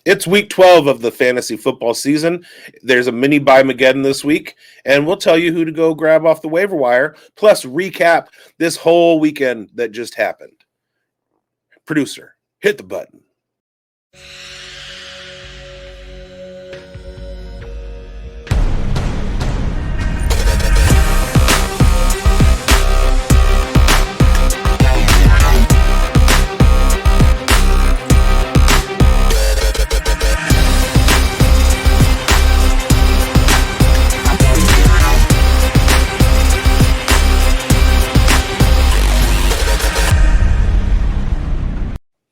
It's week 12 of the fantasy football season. There's a mini buy-mageddon this week, and we'll tell you who to go grab off the waiver wire, plus recap this whole weekend that just happened. Producer, hit the button.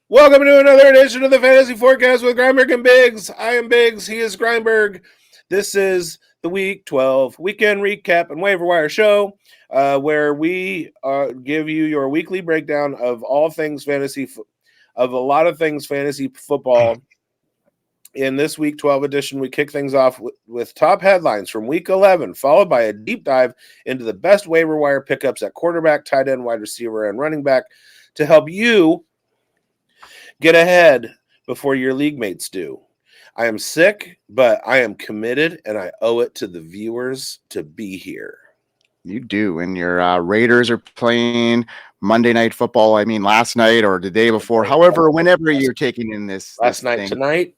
Welcome to another edition of the Fantasy Forecast with Grindberg and bigz. I am bigz. He is Grindberg. This is the Week 12 weekend recap and waiver wire show, where we give you your weekly breakdown of all things fantasy, of a lot of things fantasy football. In this Week 12 edition, we kick things off with top headlines from Week 11, followed by a deep dive into the best waiver wire pickups at quarterback, tight end, wide receiver, and running back to help you get ahead before your league mates do. I am sick, but I am committed, and I owe it to the viewers to be here. You do, and your Raiders are playing Monday Night Football. I mean, last night or the day before, however, whenever you're taking in this last night, tonight.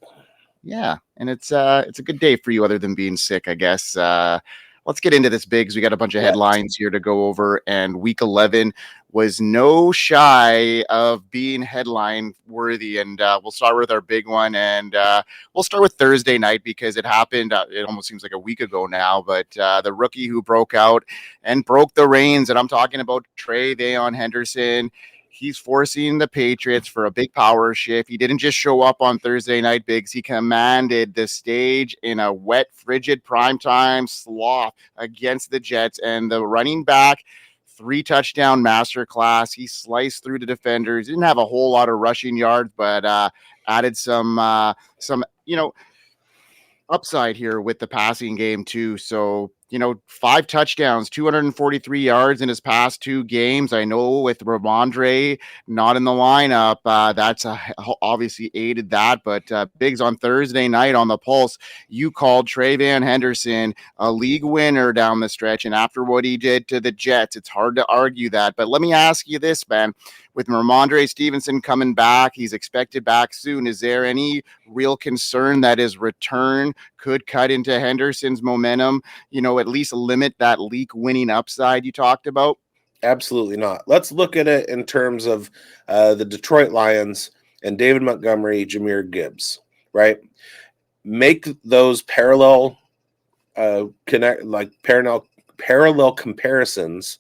Yeah, and it's a good day for you, other than being sick, I guess. Let's get into this, bigz. We got a bunch of headlines here to go over, and Week 11 was no shy of being headline worthy. And we'll start with our big one, and we'll start with Thursday night because it happened. It almost seems like a week ago now, but the rookie who broke out and broke the reins, and I'm talking about TreVeyon Henderson. He's forcing the Patriots for a big power shift. He didn't just show up on Thursday night, bigz. He commanded the stage in a wet, frigid primetime sloth against the Jets. And the running back, 3-touchdown masterclass. He sliced through the defenders. Didn't have a whole lot of rushing yards, but added some upside here with the passing game too. So, 5 touchdowns, 243 yards in his past 2 games. I know with Ramondre not in the lineup, that's obviously aided that. But bigz, on Thursday night on the Pulse, you called TreVeyon Henderson a league winner down the stretch. And after what he did to the Jets, it's hard to argue that. But let me ask you this, man. With Ramondre Stevenson coming back, he's expected back soon. Is there any real concern that his return could cut into Henderson's momentum, at least limit that league winning upside you talked about? Absolutely not. Let's look at it in terms of the Detroit Lions and David Montgomery, Jahmyr Gibbs, right? Make those parallel comparisons.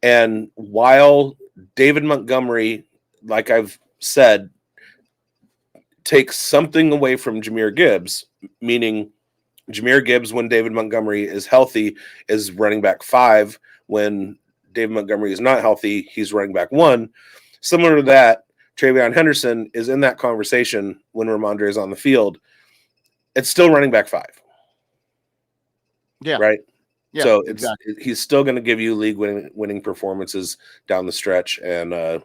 And while David Montgomery, like I've said, takes something away from Jahmyr Gibbs, meaning Jahmyr Gibbs, when David Montgomery is healthy, is running back 5. When David Montgomery is not healthy, he's running back 1. Similar to that, TreVeyon Henderson is in that conversation when Ramondre is on the field. It's still running back 5. Yeah. Right? Yeah, so exactly. He's still going to give you league winning performances down the stretch. And I'm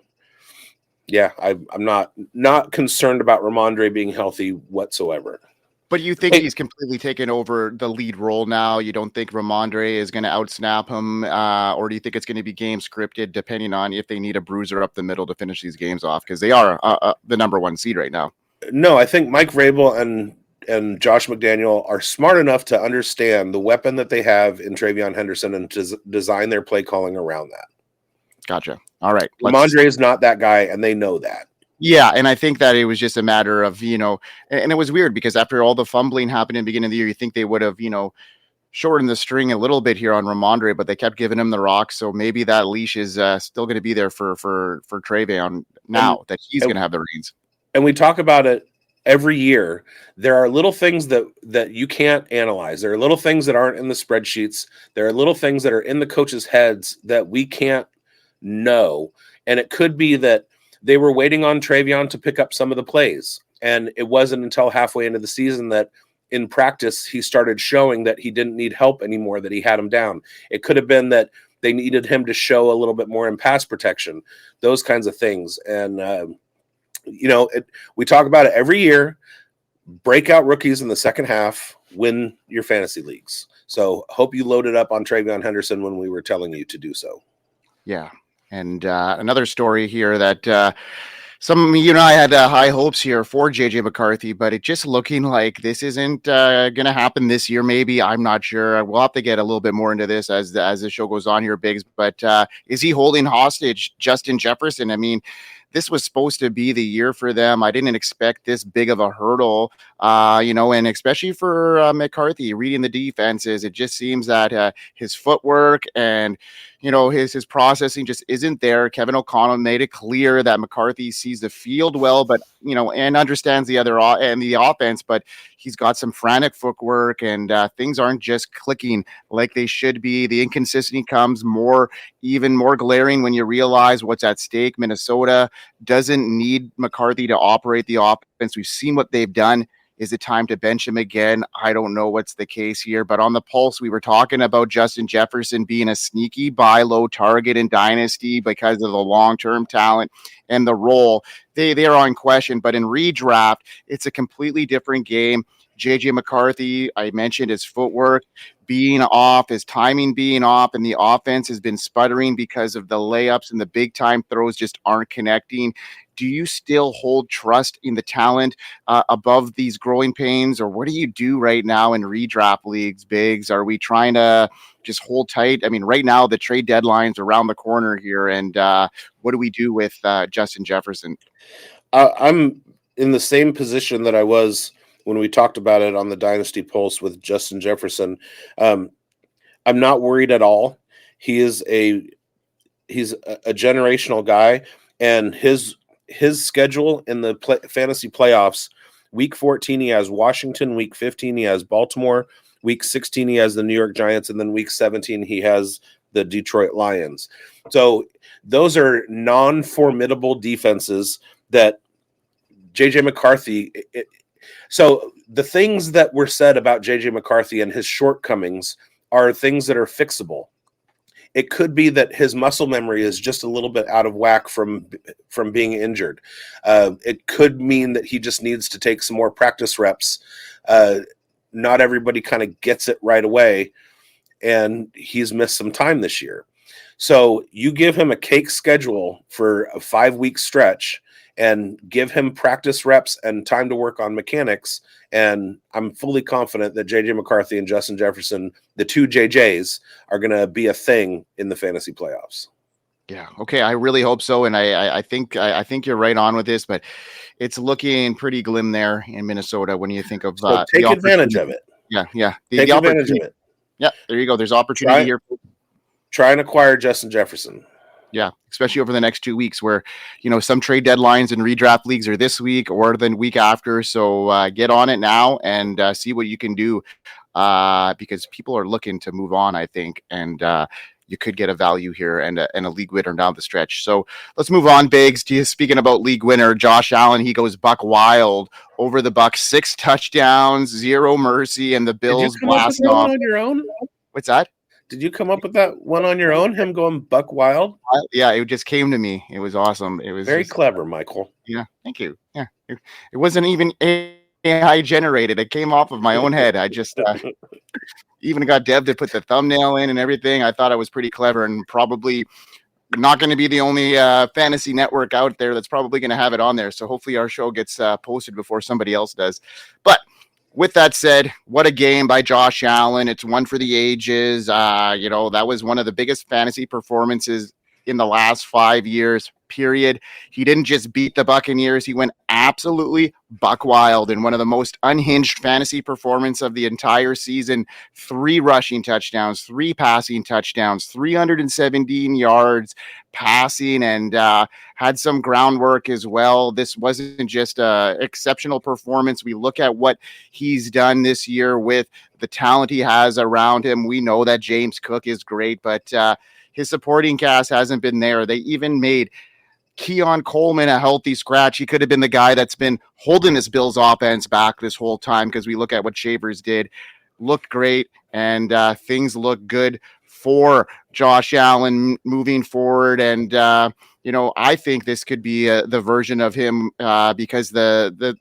not concerned about Ramondre being healthy whatsoever. But you think he's completely taken over the lead role now? You don't think Ramondre is going to outsnap him? Or do you think it's going to be game scripted depending on if they need a bruiser up the middle to finish these games off? Because they are the number 1 seed right now. No, I think Mike Vrabel and Josh McDaniel are smart enough to understand the weapon that they have in TreVeyon Henderson and to design their play calling around that. Gotcha. All right. Ramondre is not that guy, and they know that. Yeah, and I think that it was just a matter of, and it was weird because after all the fumbling happened in the beginning of the year, you think they would have, shortened the string a little bit here on Ramondre, but they kept giving him the rock. So maybe that leash is still going to be there for TreVeyon now that he's going to have the reins. And we talk about it every year. There are little things that you can't analyze. There are little things that aren't in the spreadsheets. There are little things that are in the coaches' heads that we can't know. And it could be that they were waiting on TreVeyon to pick up some of the plays. And it wasn't until halfway into the season that in practice he started showing that he didn't need help anymore, that he had him down. It could have been that they needed him to show a little bit more in pass protection, those kinds of things. And, we talk about it every year. breakout rookies in the second half win your fantasy leagues. So hope you loaded up on TreVeyon Henderson when we were telling you to do so. Yeah. And another story here that you and I had high hopes here for JJ McCarthy, but it just looking like this isn't going to happen this year. Maybe, I'm not sure. We'll have to get a little bit more into this as the show goes on here, Biggs. But is he holding hostage Justin Jefferson? I mean, this was supposed to be the year for them. I didn't expect this big of a hurdle, and especially for McCarthy reading the defenses. It just seems that his footwork and his processing just isn't there. Kevin O'Connell made it clear that McCarthy sees the field well, but and understands the other and the offense, but he's got some frantic footwork, and things aren't just clicking like they should be. The inconsistency comes even more glaring when you realize what's at stake. Minnesota doesn't need McCarthy to operate the offense. We've seen what they've done. Is it time to bench him again? I don't know what's the case here, but on the pulse, we were talking about Justin Jefferson being a sneaky buy low target in Dynasty because of the long-term talent and the role. They are on question, but in redraft, it's a completely different game. JJ McCarthy, I mentioned his footwork being off, his timing being off, and the offense has been sputtering because of the layups and the big time throws just aren't connecting. Do you still hold trust in the talent above these growing pains, or what do you do right now in redraft leagues, Biggs? Are we trying to just hold tight? I mean, right now the trade deadline's around the corner here, and what do we do with Justin Jefferson? I'm in the same position that I was when we talked about it on the Dynasty Pulse with Justin Jefferson. I'm not worried at all. He's a generational guy, and his schedule in the fantasy playoffs, week 14 he has Washington, week 15 he has Baltimore, week 16 he has the New York Giants, and then week 17 he has the Detroit Lions. So those are non-formidable defenses that JJ McCarthy so the things that were said about JJ McCarthy and his shortcomings are things that are fixable. It could be that his muscle memory is just a little bit out of whack from being injured. It could mean that he just needs to take some more practice reps. Not everybody kind of gets it right away, and he's missed some time this year. So you give him a cake schedule for a 5-week stretch and give him practice reps and time to work on mechanics, and I'm fully confident that JJ McCarthy and Justin Jefferson, the two JJs, are going to be a thing in the fantasy playoffs. Yeah. Okay. I really hope so. And I think you're right on with this, but it's looking pretty glim there in Minnesota when you think of so take advantage of it. Yeah. Yeah. Take advantage of it. Yeah. There you go. There's opportunity here. Try and acquire Justin Jefferson. Yeah, especially over the next 2 weeks where, some trade deadlines and redraft leagues are this week or the week after. So get on it now and see what you can do because people are looking to move on, I think. And you could get a value here and a league winner down the stretch. So let's move on, Biggs. Speaking about league winner, Josh Allen, he goes buck wild over the Bucs, 6 touchdowns, 0 mercy, and the Bills blast off. On your own? What's that? Did you come up with that one on your own? Him going buck wild? Yeah, it just came to me. It was awesome. It was very clever, Michael. Yeah, thank you. Yeah, it wasn't even AI generated. It came off of my own head. I just even got Dev to put the thumbnail in and everything. I thought I was pretty clever and probably not going to be the only fantasy network out there that's probably going to have it on there. So hopefully our show gets posted before somebody else does. But with that said, what a game by Josh Allen. It's one for the ages. That was one of the biggest fantasy performances in the last 5 years, period. He didn't just beat the Buccaneers. He went absolutely buck wild in one of the most unhinged fantasy performance of the entire season. 3 rushing touchdowns, 3 passing touchdowns, 317 yards passing, and had some groundwork as well. This wasn't just a exceptional performance. We look at what he's done this year with the talent he has around him. We know that James Cook is great, but his supporting cast hasn't been there. They even made Keon Coleman a healthy scratch. He could have been the guy that's been holding this Bills offense back this whole time because we look at what Shavers did. Looked great, and things look good for Josh Allen moving forward. And, I think this could be the version of him because the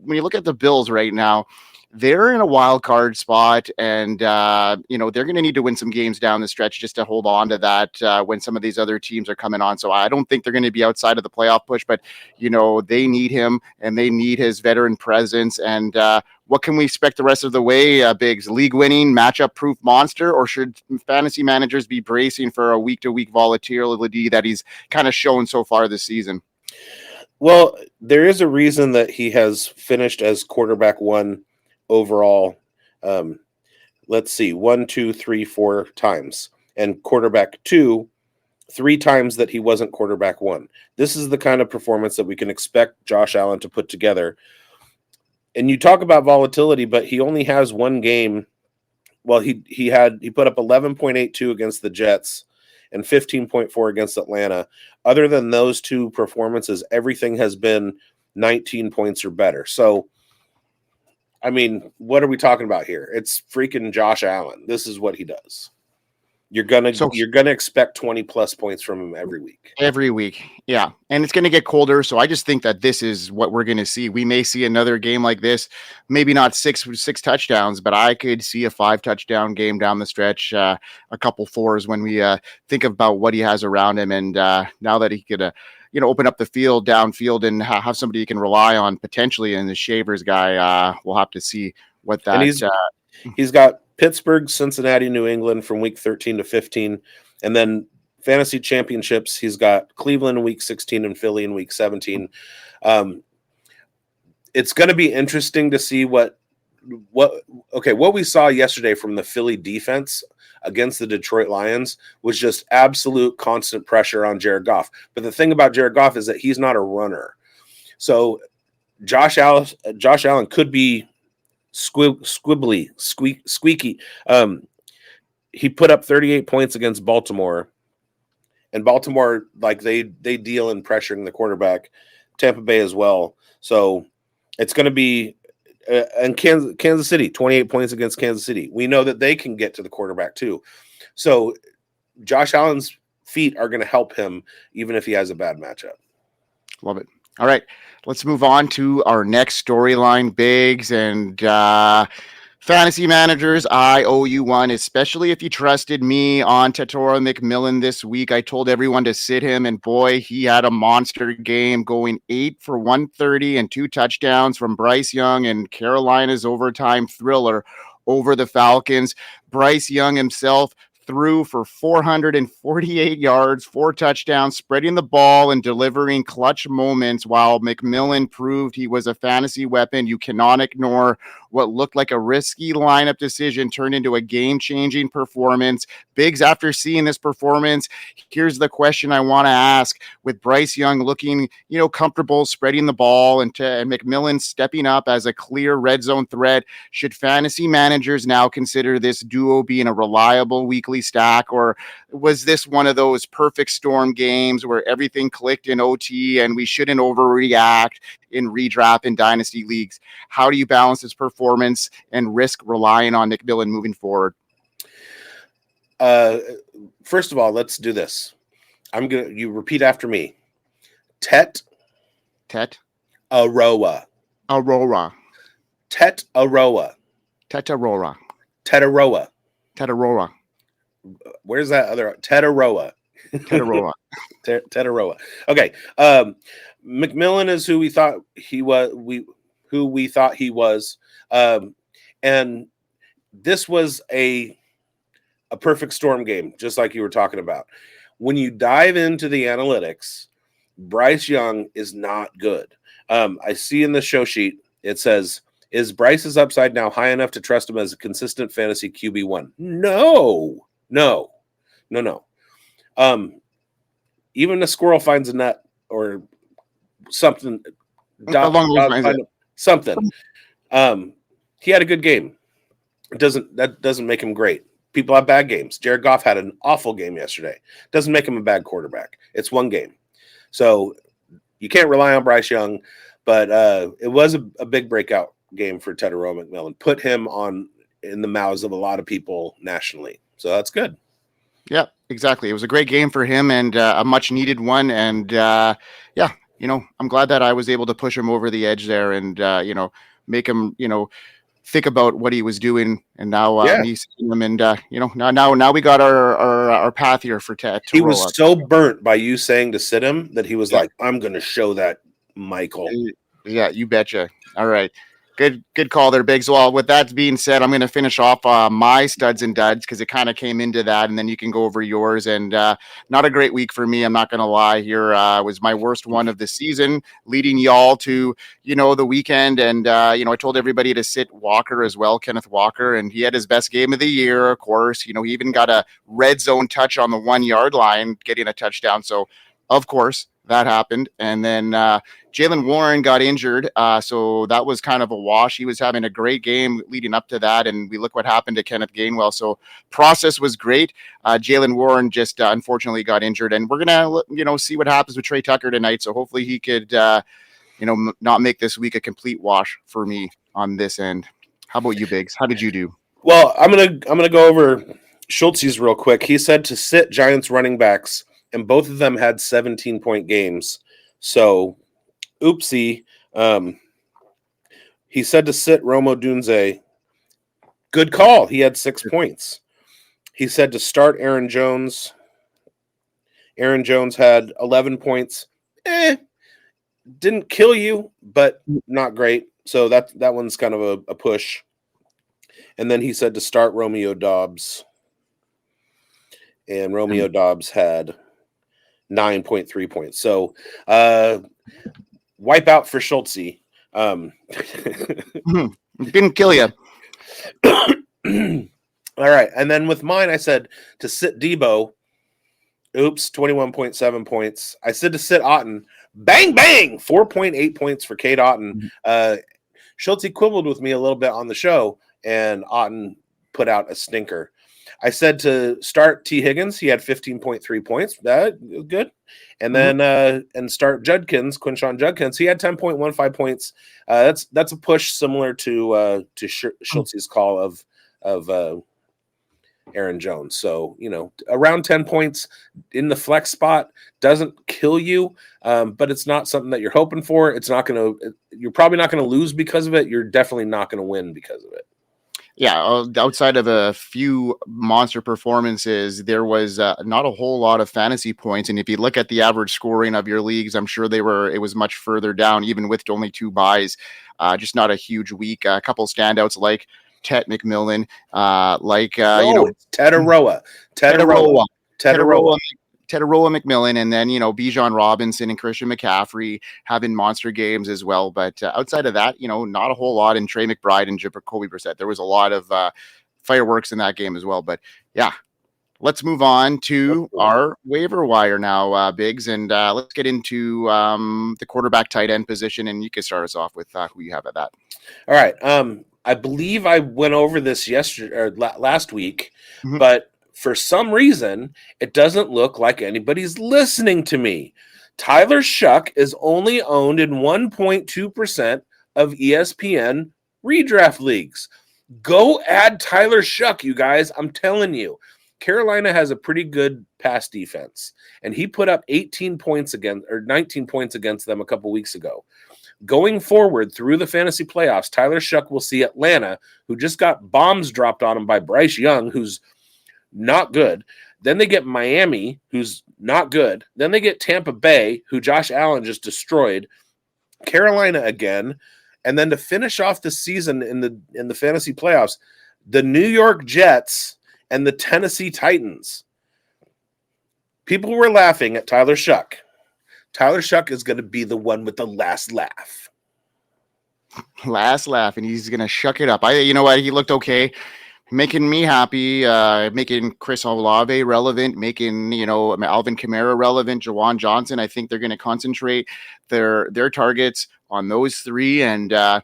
when you look at the Bills right now, they're in a wild card spot, and they're going to need to win some games down the stretch just to hold on to that when some of these other teams are coming on. So I don't think they're going to be outside of the playoff push, but they need him and they need his veteran presence. And what can we expect the rest of the way, Biggs? League winning, matchup proof monster, or should fantasy managers be bracing for a week to week volatility that he's kind of shown so far this season? Well, there is a reason that he has finished as quarterback one overall. Let's see, 1, 2, 3, 4 times, and quarterback 2 3 times that he wasn't quarterback 1. This is the kind of performance that we can expect Josh Allen to put together. And you talk about volatility, but he only has one game. Well, he put up 11.82 against the Jets and 15.4 against Atlanta. Other than those two performances, everything has been 19 points or better. So, I mean, what are we talking about here? It's freaking Josh Allen. This is what he does. You're gonna expect 20 plus points from him every week. Every week, yeah, and it's gonna get colder. So I just think that this is what we're gonna see. We may see another game like this, maybe not six touchdowns, but I could see a 5 touchdown game down the stretch, a couple 4s when we think about what he has around him, and now that he could. Open up the field downfield and have somebody you can rely on potentially in the Shavers guy. We'll have to see what that. And he's got Pittsburgh, Cincinnati, New England from week 13 to 15. And then fantasy championships, he's got Cleveland in week 16 and Philly in week 17. It's going to be interesting to see what we saw yesterday from the Philly defense against the Detroit Lions was just absolute constant pressure on Jared Goff. But the thing about Jared Goff is that he's not a runner. So Josh Allen could be squeaky. He put up 38 points against Baltimore, and Baltimore, like they deal in pressuring the quarterback. Tampa Bay as well. So it's going to be and Kansas City, 28 points against Kansas City. We know that they can get to the quarterback too. So Josh Allen's feet are going to help him even if he has a bad matchup. Love it. All right, let's move on to our next storyline, Biggs, and fantasy managers, I owe you one, especially if you trusted me on TreVeyon McMillan this week. I told everyone to sit him, and boy, he had a monster game, going 8 for 130 and 2 touchdowns from Bryce Young and Carolina's overtime thriller over the Falcons. Bryce Young himself threw for 448 yards, 4 touchdowns, spreading the ball and delivering clutch moments, while McMillan proved he was a fantasy weapon you cannot ignore. What looked like a risky lineup decision turned into a game-changing performance. Biggs, after seeing this performance, here's the question I want to ask. With Bryce Young looking, comfortable spreading the ball and McMillan stepping up as a clear red zone threat, should fantasy managers now consider this duo being a reliable weekly stack, or was this one of those perfect storm games where everything clicked in OT and we shouldn't overreact in redraft and dynasty leagues? How do you balance this performance and risk relying on McMillan moving forward? First of all, let's do this. You repeat after me. Tet Aroa. Tet Aroa. Tetaroa. Where's that other Tetaroa? Tetaroa. Okay. McMillan is who we thought he was. And this was a perfect storm game, just like you were talking about. When you dive into the analytics, Bryce Young is not good. I see in the show sheet, it says, is Bryce's upside now high enough to trust him as a consistent fantasy QB1? No. Even a squirrel finds a nut or something. Something. He had a good game. That doesn't make him great. People have bad games. Jared Goff had an awful game yesterday. Doesn't make him a bad quarterback. It's one game. So you can't rely on Bryce Young, but it was a big breakout game for TreVeyon McMillan. Put him in the mouths of a lot of people nationally. So that's good. Yeah, exactly. It was a great game for him and a much needed one. And I'm glad that I was able to push him over the edge there and, make him, think about what he was doing. And now me seeing him and, now we got our path here to He roll was up. so burnt by you saying to sit him that he was Yeah. like, I'm going to show that Michael. Yeah, you betcha. All right. Good call there, Biggs. Well, with that being said, I'm going to finish off my studs and duds because it kind of came into that, and then you can go over yours. And not a great week for me. I'm not going to lie. Here was my worst one of the season, leading y'all to the weekend. And I told everybody to sit Walker as well, Kenneth Walker, and he had his best game of the year. Of course, he even got a red zone touch on the 1 yard line, getting a touchdown. So, of course, that happened. And then Jaylen Warren got injured, so that was kind of a wash. He was having a great game leading up to that, and we look what happened to Kenneth Gainwell. So process was great. Jaylen Warren just unfortunately got injured, and we're gonna see what happens with Trey Tucker tonight. So hopefully he could not make this week a complete wash for me on this end. How about you, Biggs? How did you do? Well, I'm gonna go over Schultze's real quick. He said to sit Giants running backs, and both of them had 17-point games. So, oopsie. He said to sit Rome Odunze. Good call. He had 6 points. He said to start Aaron Jones. Aaron Jones had 11 points. Didn't kill you, but not great. So that one's kind of a push. And then he said to start Romeo Dobbs. And Romeo Dobbs had 9.3 points. So wipe out for Schultze. Didn't kill you. All right. And then with mine, I said to sit Debo. Oops, 21.7 points. I said to sit Otten. Bang, bang! 4.8 points for Cade Otten. Schultze quibbled with me a little bit on the show, and Otten put out a stinker. I said to start T. Higgins. He had 15.3 points. That was good. And then and start Judkins, Quinshon Judkins. He had 10.15 points. That's a push similar to Schultze's call of Aaron Jones. So, around 10 points in the flex spot doesn't kill you, but it's not something that you're hoping for. You're probably not going to lose because of it. You're definitely not going to win because of it. Yeah, outside of a few monster performances, there was not a whole lot of fantasy points. And if you look at the average scoring of your leagues, I'm sure it was much further down, even with only 2 buys. Just not a huge week. A couple standouts like Ted McMillan, Tetaroa McMillan, and then Bijan Robinson and Christian McCaffrey having monster games as well. But outside of that, not a whole lot. In Trey McBride and Jacoby Brissett, there was a lot of fireworks in that game as well. But yeah, let's move on to our waiver wire now, Biggs, and let's get into the quarterback tight end position, and you can start us off with who you have at that. All right. I believe I went over this last week, but for some reason, it doesn't look like anybody's listening to me. Tyler Shuck is only owned in 1.2% of ESPN redraft leagues. Go add Tyler Shuck, you guys. I'm telling you. Carolina has a pretty good pass defense, and he put up 19 points against them a couple weeks ago. Going forward through the fantasy playoffs, Tyler Shuck will see Atlanta, who just got bombs dropped on him by Bryce Young, who's not good. Then they get Miami, who's not good. Then they get Tampa Bay, who Josh Allen just destroyed. Carolina again. And then to finish off the season in the fantasy playoffs, the New York Jets and the Tennessee Titans. People were laughing at Tyler Shuck. Tyler Shuck is going to be the one with the last laugh. Last laugh, and he's going to shuck it up. You know what? He looked okay. Making me happy, making Chris Olave relevant, making, Alvin Kamara relevant, Jawan Johnson. I think they're going to concentrate their targets on those 3, and I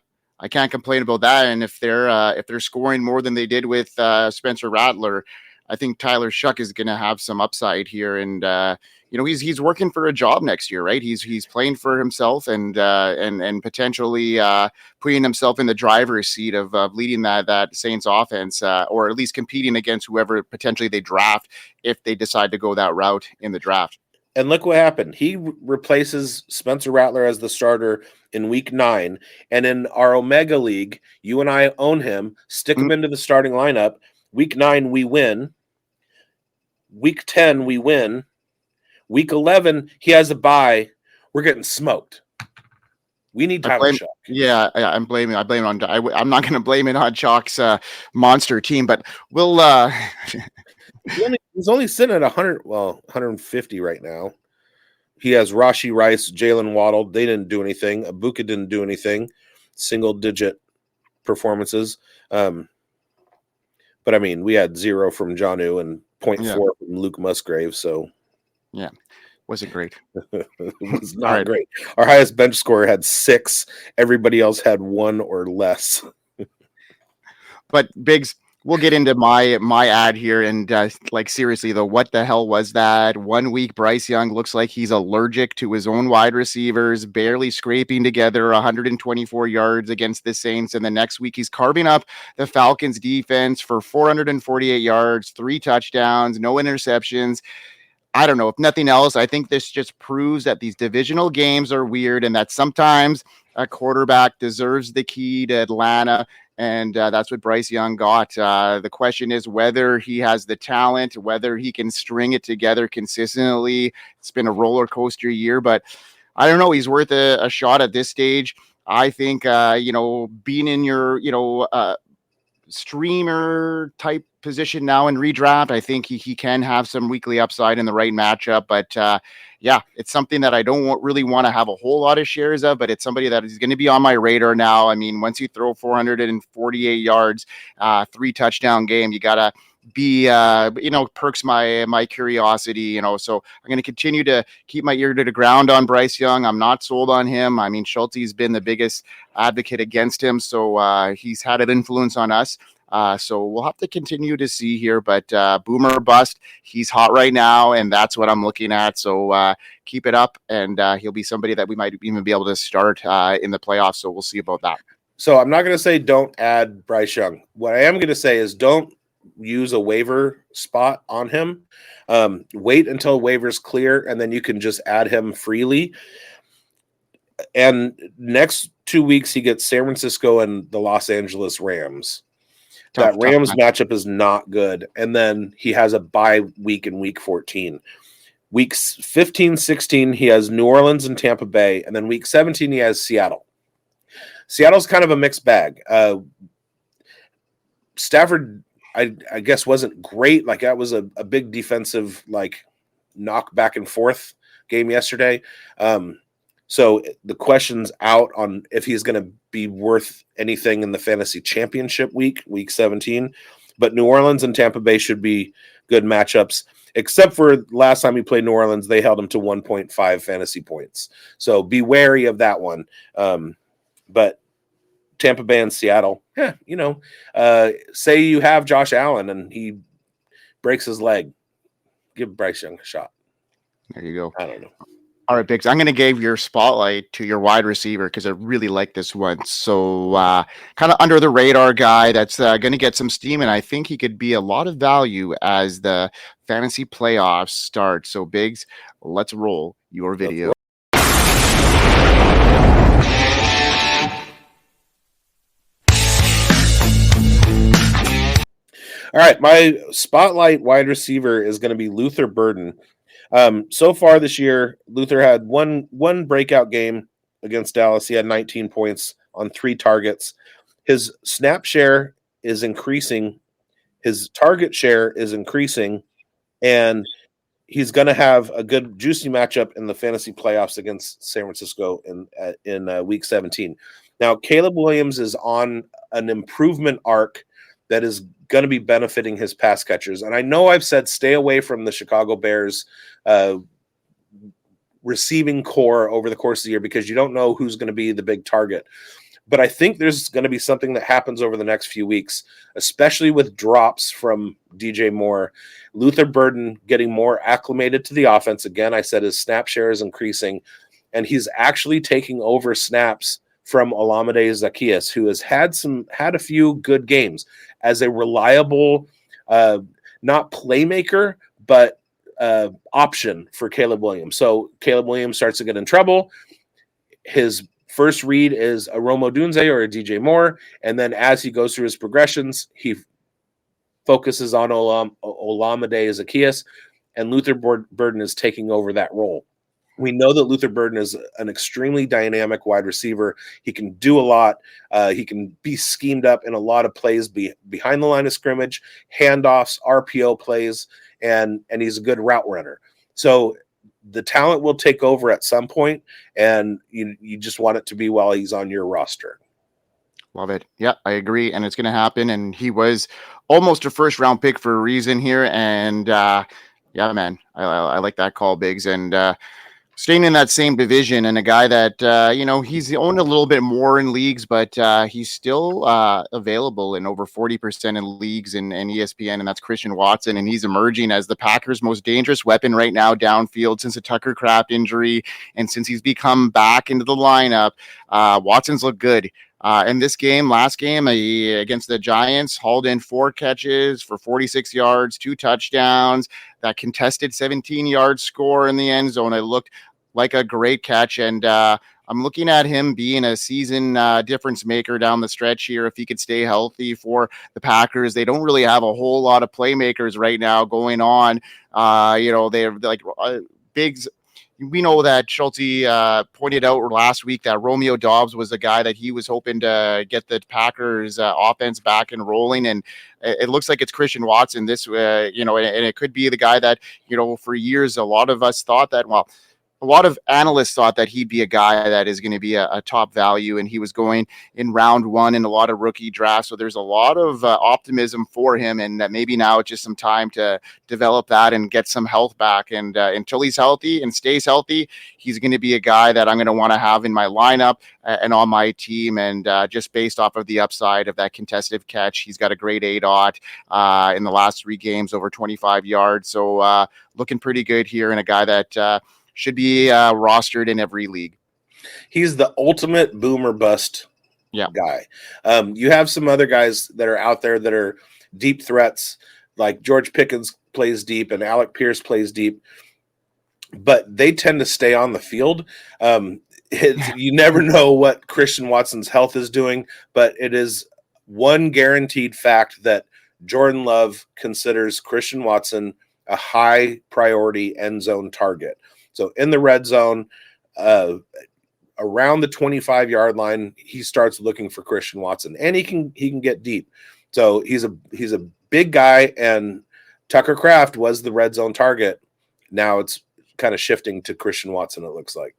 can't complain about that. And if they're scoring more than they did with Spencer Rattler, I think Tyler Shuck is going to have some upside here, and he's working for a job next year, right? He's playing for himself and potentially putting himself in the driver's seat of leading that Saints offense, or at least competing against whoever potentially they draft if they decide to go that route in the draft. And look what happened. He replaces Spencer Rattler as the starter in week 9. And in our Omega League, you and I own him, stick him into the starting lineup. Week 9, we win. Week 10, we win. Week 11, he has a bye. We're getting smoked. We need Tyler Shock. Yeah, I blame it on. I'm not going to blame it on Chalk's monster team, but we'll. He's only sitting at 150 right now. He has Rashee Rice, Jalen Waddle. They didn't do anything. Abuka didn't do anything. Single-digit performances. But, I mean, we had 0 from Jonnu and 0.4 from Luke Musgrave, so. Yeah. Was it great? It was not great. Our highest bench scorer had 6. Everybody else had 1 or less. But bigz, we'll get into my ad here, and seriously though, what the hell was that? 1 week Bryce Young looks like he's allergic to his own wide receivers, barely scraping together 124 yards against the Saints, and the next week he's carving up the Falcons defense for 448 yards, 3 touchdowns, no interceptions. I don't know. If nothing else, I think this just proves that these divisional games are weird and that sometimes a quarterback deserves the key to Atlanta. And that's what Bryce Young got. The question is whether he has the talent, whether he can string it together consistently. It's been a roller coaster year, but I don't know. He's worth a shot at this stage. I think, being in your, streamer type position now in redraft, I think he can have some weekly upside in the right matchup. But it's something that I don't really want to have a whole lot of shares of, but it's somebody that is going to be on my radar now. I mean, once you throw 448 yards, 3 touchdown game, you got to be, perks my curiosity, so I'm going to continue to keep my ear to the ground on Bryce Young. I'm not sold on him. I mean, Schulte's been the biggest advocate against him, so he's had an influence on us. So we'll have to continue to see here, but boomer bust, he's hot right now, and that's what I'm looking at. So keep it up, and he'll be somebody that we might even be able to start in the playoffs. So we'll see about that. So I'm not going to say don't add Bryce Young. What I am going to say is don't use a waiver spot on him. Wait until waivers clear, and then you can just add him freely. And next 2 weeks, he gets San Francisco and the Los Angeles Rams. That Rams matchup is not good. And then he has a bye week in week 14. Weeks 15, 16, he has New Orleans and Tampa Bay. And then week 17, he has Seattle. Seattle's kind of a mixed bag. Stafford, I guess, wasn't great. Like, that was a big defensive, knock back and forth game yesterday. So the question's out on if he's going to be worth anything in the fantasy championship week 17. But New Orleans and Tampa Bay should be good matchups, except for last time he played New Orleans, they held him to 1.5 fantasy points. So be wary of that one. But Tampa Bay and Seattle, say you have Josh Allen and he breaks his leg, give Bryce Young a shot. There you go. I don't know. All right, bigz, I'm going to give your spotlight to your wide receiver because I really like this one. So kind of under the radar guy that's going to get some steam, and I think he could be a lot of value as the fantasy playoffs start. So bigz, let's roll your video. All right, my spotlight wide receiver is going to be Luther Burden. So far this year, Luther had one breakout game against Dallas. He had 19 points on 3 targets. His snap share is increasing. His target share is increasing. And he's going to have a good, juicy matchup in the fantasy playoffs against San Francisco in week 17. Now, Caleb Williams is on an improvement arc that is going to be benefiting his pass catchers. And I know I've said stay away from the Chicago Bears receiving core over the course of the year because you don't know who's going to be the big target. But I think there's going to be something that happens over the next few weeks, especially with drops from DJ Moore. Luther Burden getting more acclimated to the offense. Again, I said his snap share is increasing, and he's actually taking over snaps from Olamide Zaccheaus, who has had a few good games as a reliable, not playmaker, but option for Caleb Williams. So Caleb Williams starts to get in trouble. His first read is a Romo Dunze or a DJ Moore, and then as he goes through his progressions, he focuses on Olamide Zaccheaus, and Luther Burden is taking over that role. We know that Luther Burden is an extremely dynamic wide receiver. He can do a lot. He can be schemed up in a lot of plays behind the line of scrimmage, handoffs, RPO plays, and he's a good route runner. So the talent will take over at some point, and you just want it to be while he's on your roster. Love it. Yeah, I agree. And it's going to happen. And he was almost a first round pick for a reason here. And yeah, man, I like that call, Biggs. And staying in that same division, and a guy that, he's owned a little bit more in leagues, but he's still available in over 40% in leagues in ESPN, and that's Christian Watson. And he's emerging as the Packers' most dangerous weapon right now downfield since the Tucker Kraft injury. And since he's become back into the lineup, Watson's looked good. In this game, last game against the Giants, hauled in 4 catches for 46 yards, 2 touchdowns, that contested 17-yard score in the end zone. It looked like a great catch, and I'm looking at him being a season difference maker down the stretch here if he could stay healthy for the Packers. They don't really have a whole lot of playmakers right now going on. They're like Biggs. We know that Schulte pointed out last week that Romeo Doubs was the guy that he was hoping to get the Packers offense back and rolling. And it looks like it's Christian Watson and it could be the guy that, for years, a lot of us thought that, a lot of analysts thought that he'd be a guy that is going to be a top value, and he was going in round 1 in a lot of rookie drafts. So there's a lot of optimism for him, and that maybe now it's just some time to develop that and get some health back. And until he's healthy and stays healthy, he's going to be a guy that I'm going to want to have in my lineup and on my team. And just based off of the upside of that contested catch, he's got a great ADOT in the last 3 games, over 25 yards. So looking pretty good here, and a guy that should be rostered in every league. He's the ultimate boomer bust guy. You have some other guys that are out there that are deep threats, like George Pickens plays deep and Alec Pierce plays deep, but they tend to stay on the field. You never know what Christian Watson's health is doing, but it is one guaranteed fact that Jordan Love considers Christian Watson a high priority end zone target. So in the red zone, around the 25-yard line, he starts looking for Christian Watson, and he can get deep. So he's a big guy, and Tucker Kraft was the red zone target. Now it's kind of shifting to Christian Watson, it looks like.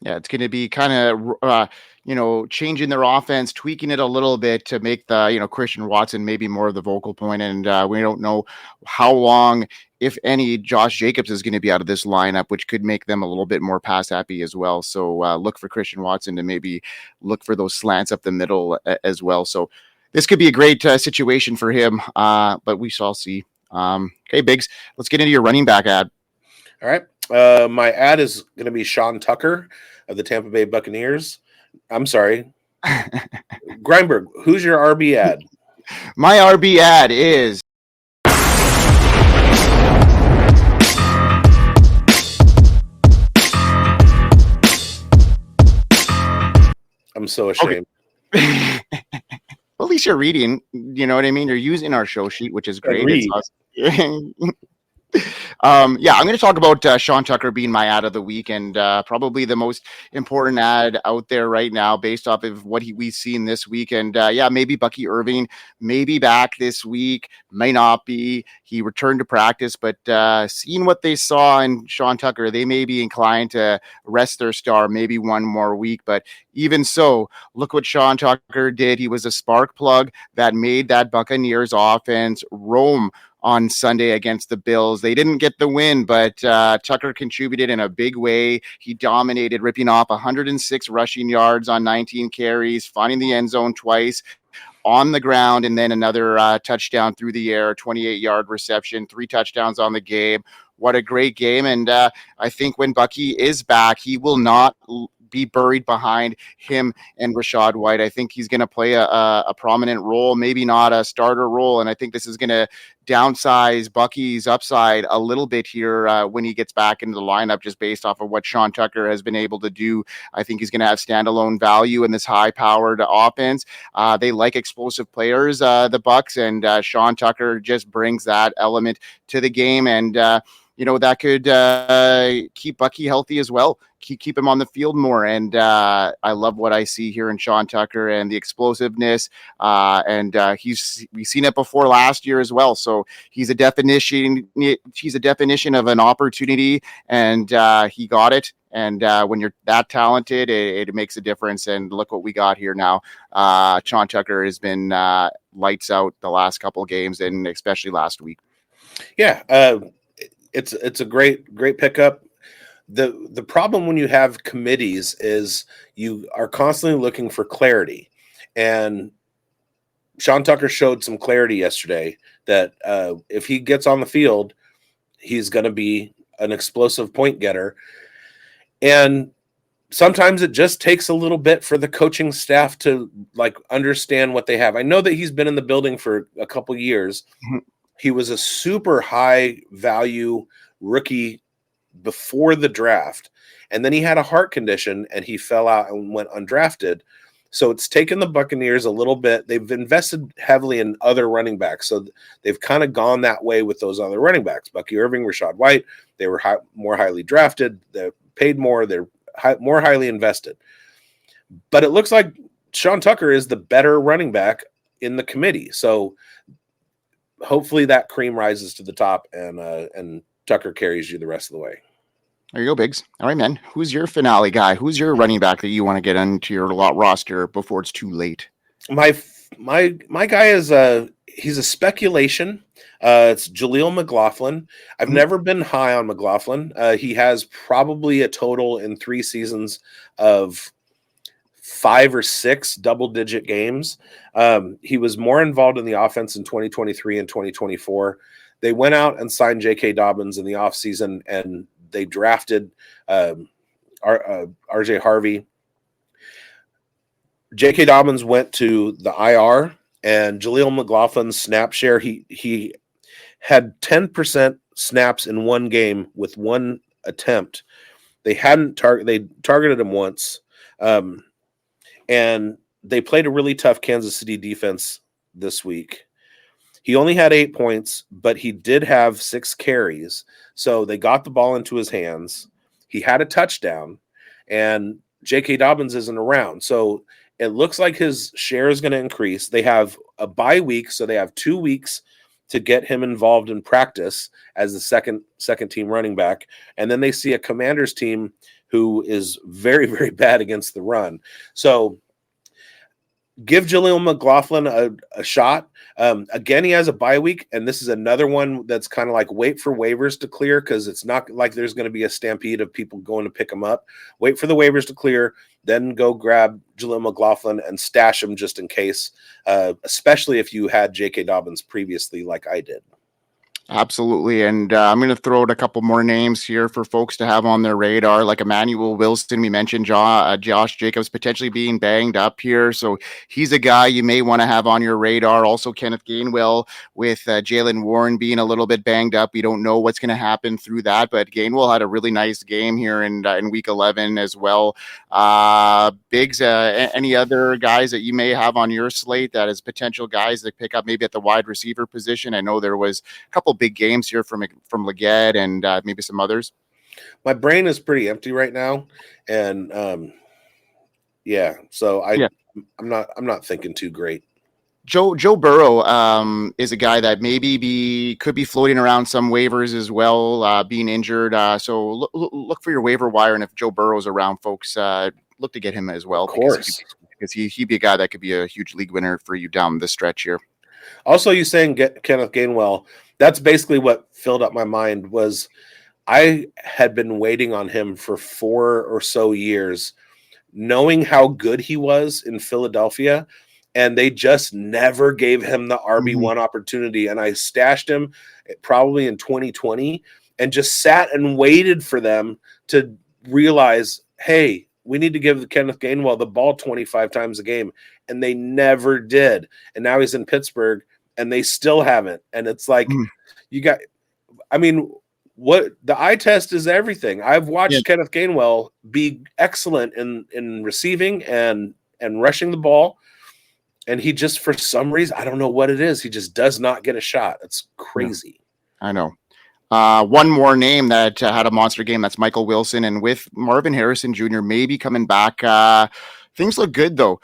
Yeah, it's going to be kind of, changing their offense, tweaking it a little bit to make the, Christian Watson maybe more of the vocal point. And we don't know how long, if any, Josh Jacobs is going to be out of this lineup, which could make them a little bit more pass happy as well. So look for Christian Watson to maybe look for those slants up the middle as well. So this could be a great situation for him, but we shall see. Okay, Biggs, let's get into your running back ad. All right. My ad is going to be Sean Tucker of the Tampa Bay Buccaneers. I'm sorry. Grindberg, who's your RB ad? My RB ad is I'm so ashamed. Okay. Well, at least you're reading, you know what I mean? You're using our show sheet, which is great. It's awesome. I'm going to talk about Sean Tucker being my ad of the week, and probably the most important ad out there right now based off of what we've seen this week. And maybe Bucky Irving may be back this week, may not be. He returned to practice, but seeing what they saw in Sean Tucker, they may be inclined to rest their star maybe one more week. But even so, look what Sean Tucker did. He was a spark plug that made that Buccaneers offense roam on Sunday against the Bills. They didn't get the win, but Tucker contributed in a big way. He dominated, ripping off 106 rushing yards on 19 carries, finding the end zone twice on the ground, and then another touchdown through the air, 28-yard reception, 3 touchdowns on the game. What a great game. And I think when Bucky is back, he will not be buried behind him and Rachaad White. I think he's going to play a prominent role, maybe not a starter role. And I think this is going to downsize Bucky's upside a little bit here when he gets back into the lineup, just based off of what Sean Tucker has been able to do. I think he's going to have standalone value in this high-powered offense. They like explosive players, the Bucks, and Sean Tucker just brings that element to the game, and that could keep Bucky healthy as well. Keep him on the field more, and I love what I see here in Sean Tucker and the explosiveness. We've seen it before last year as well. So he's a definition. He's a definition of an opportunity, and he got it. And when you're that talented, it makes a difference. And look what we got here now. Sean Tucker has been lights out the last couple of games, and especially last week. Yeah, it's a great pickup. The problem when you have committees is you are constantly looking for clarity, and Sean Tucker showed some clarity yesterday that if he gets on the field, he's going to be an explosive point getter. And sometimes it just takes a little bit for the coaching staff to understand what they have. I know that he's been in the building for a couple years. Mm-hmm. He was a super high value rookie before the draft, and then he had a heart condition and he fell out and went undrafted. So it's taken the Buccaneers a little bit. They've invested heavily in other running backs, so they've kind of gone that way with those other running backs. Bucky Irving, Rachaad White, they were more highly drafted. They're paid more. They're more highly invested. But it looks like Sean Tucker is the better running back in the committee. So hopefully that cream rises to the top, and Tucker carries you the rest of the way. There you go, Biggs. All right, man. Who's your finale guy? Who's your running back that you want to get into your roster before it's too late? My guy is he's a speculation. It's Jaleel McLaughlin. I've never been high on McLaughlin. He has probably a total in 3 seasons of 5 or 6 double-digit games. He was more involved in the offense in 2023 and 2024. They went out and signed J.K. Dobbins in the offseason, and they drafted R.J. Harvey. J.K. Dobbins went to the IR, and Jaleel McLaughlin's snap share, he had 10% snaps in one game with one attempt. They targeted him once, and they played a really tough Kansas City defense this week. He only had 8 points, but he did have 6 carries. So they got the ball into his hands. He had a touchdown, and J.K. Dobbins isn't around. So it looks like his share is going to increase. They have a bye week, so they have 2 weeks to get him involved in practice as the second team running back. And then they see a Commanders team who is very, very bad against the run. So give Jaleel McLaughlin a shot. Again, he has a bye week, and this is another one that's kind of like wait for waivers to clear, because it's not like there's going to be a stampede of people going to pick him up. Wait for the waivers to clear, then go grab Jaleel McLaughlin and stash him just in case, especially if you had J.K. Dobbins previously like I did. Absolutely. And I'm going to throw out a couple more names here for folks to have on their radar, like Emmanuel Wilson. We mentioned Josh Jacobs potentially being banged up here. So he's a guy you may want to have on your radar. Also, Kenneth Gainwell with Jaylen Warren being a little bit banged up. We don't know what's going to happen through that, but Gainwell had a really nice game here in week 11 as well. Biggs, any other guys that you may have on your slate that is potential guys that pick up maybe at the wide receiver position? I know there was a couple big games here from Leggett and maybe some others. My brain is pretty empty right now, and so I'm not thinking too great. Joe Burrow is a guy that maybe could be floating around some waivers as well, being injured. So look for your waiver wire, and if Joe Burrow's around, folks, look to get him as well. Of course, because he'd be a guy that could be a huge league winner for you down the stretch here. Also, you saying Kenneth Gainwell, that's basically what filled up my mind. Was I had been waiting on him for 4 or so years, knowing how good he was in Philadelphia, and they just never gave him the RB1 opportunity. And I stashed him probably in 2020 and just sat and waited for them to realize, hey, we need to give Kenneth Gainwell the ball 25 times a game. And they never did. And now he's in Pittsburgh and they still haven't. And it's like, what the eye test is everything. I've watched Kenneth Gainwell be excellent in receiving and rushing the ball. And he just, for some reason, I don't know what it is. He just does not get a shot. It's crazy. I know. One more name that had a monster game, that's Michael Wilson. And with Marvin Harrison Jr. maybe coming back, things look good, though.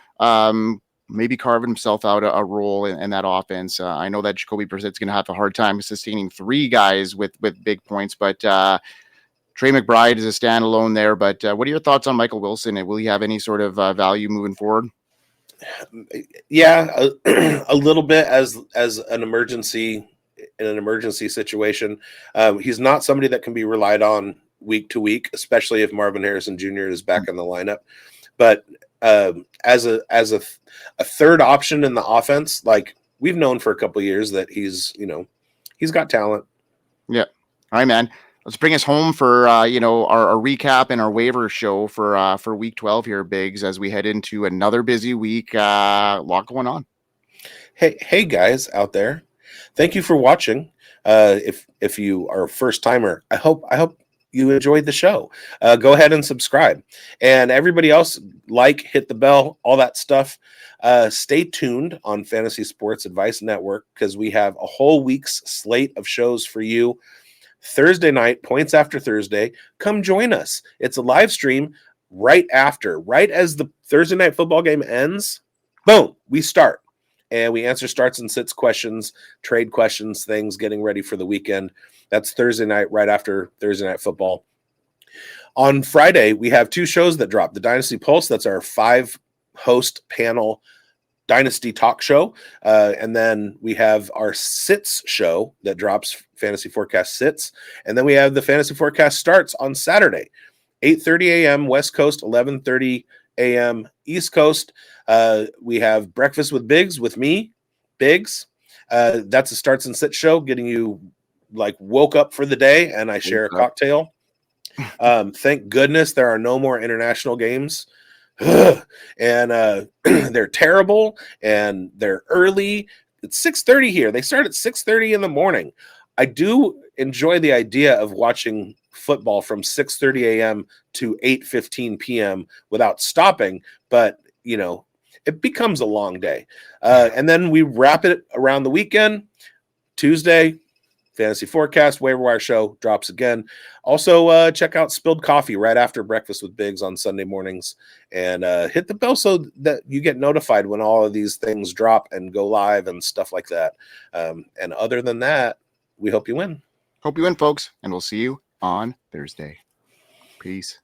Maybe carving himself out a role in that offense. I know that Jacoby Brissett's going to have a hard time sustaining three guys with big points, but Trey McBride is a standalone there. But what are your thoughts on Michael Wilson? And will he have any sort of value moving forward? Yeah, a little bit as an emergency in an emergency situation. He's not somebody that can be relied on week to week, especially if Marvin Harrison Jr. is back in the lineup. But as a third option in the offense, like we've known for a couple of years that he's got talent. Yeah. All right, man. Let's bring us home for our recap and our waiver show for week 12 here, Biggs, as we head into another busy week. A lot going on. Hey guys out there. Thank you for watching. If you are a first timer, I hope you enjoyed the show. Go ahead and subscribe, and everybody else, hit the bell, all that stuff. Stay tuned on Fantasy Sports Advice Network because we have a whole week's slate of shows for you. Thursday night, Points After Thursday. Come join us. It's a live stream right as the Thursday night football game ends. Boom, we start. And we answer starts and sits questions, trade questions, things, getting ready for the weekend. That's Thursday night, right after Thursday Night Football. On Friday, we have two shows that drop. The Dynasty Pulse, that's our 5-host panel Dynasty talk show. And then we have our Sits show that drops, Fantasy Forecast Sits. And then we have the Fantasy Forecast Starts on Saturday, 8:30 a.m. West Coast, 11:30 a.m. East Coast. We have Breakfast with Bigz with me, Bigz. That's a Starts and Sits show, getting you woke up for the day, and I share a cocktail. Thank goodness there are no more international games. And they're terrible and they're early. It's 6:30 here. They start at 6:30 in the morning. I do enjoy the idea of watching football from 6:30 a.m. to 8:15 p.m. without stopping, but it becomes a long day. And then we wrap it around the weekend. Tuesday, Fantasy Forecast, Waiver Wire Show drops again. Also, check out Spilled Coffee right after Breakfast with Bigz on Sunday mornings. And hit the bell so that you get notified when all of these things drop and go live and stuff like that. And other than that, we hope you win. Hope you win, folks. And we'll see you on Thursday. Peace.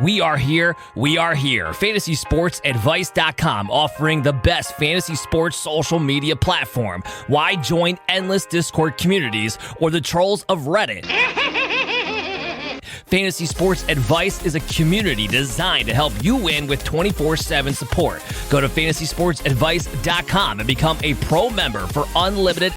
We are here. FantasySportsAdvice.com, offering the best fantasy sports social media platform. Why join endless Discord communities or the trolls of Reddit? Fantasy Sports Advice is a community designed to help you win with 24/7 support. Go to FantasySportsAdvice.com and become a pro member for unlimited